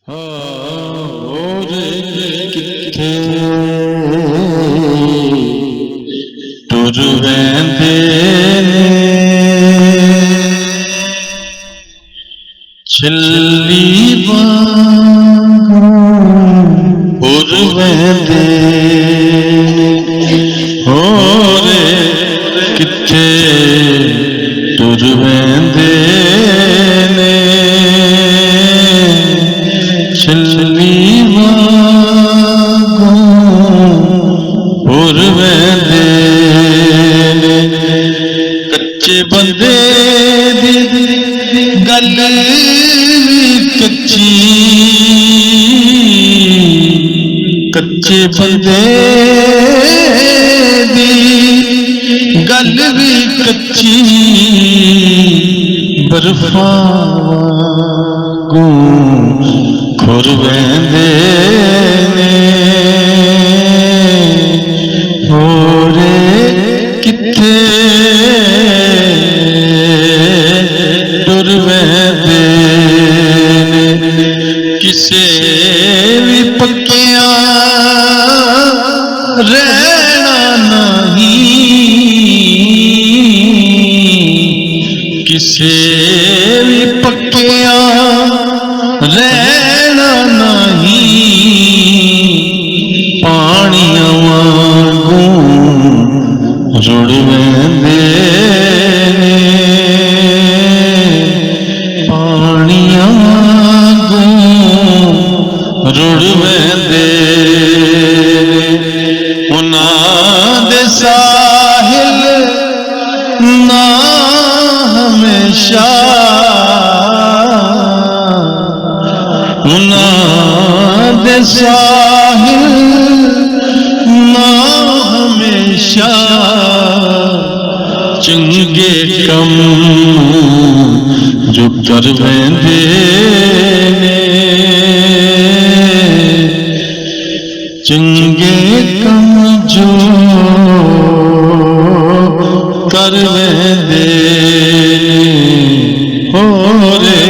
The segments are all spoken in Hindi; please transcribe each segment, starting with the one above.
और किथे तुर वेंदे ने छल्ली वांगू उर वेंदे और किथे तुर वेंदे ने छल्ली वांगू उर वेंदे ने कच्चे बंदे दी गल कच्ची कच्चे बंदे दी गल भी कच्ची बर्फा वांगू खुर वेंदे ने होरे किथे टुर वेंदे ने किसे भी पक्किया रहना नहीं किसे भी पक्किया रहना नहीं पानिया वांगू रुड़ वेंदे ने पानिया वांगू रुड़ वेंदे ने उन्हां दे साहिल ना हमेशा उन्हां दे साहिल ना हमेशा चंगे कम जो कर वेंदे ने चंगे कम जो कर वेंदे होरे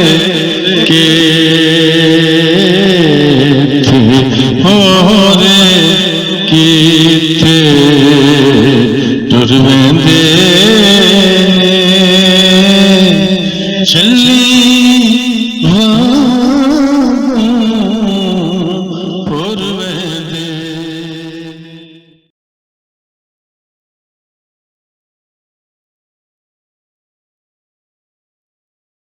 के होरे किथे टुर वेंदे ने छल्ली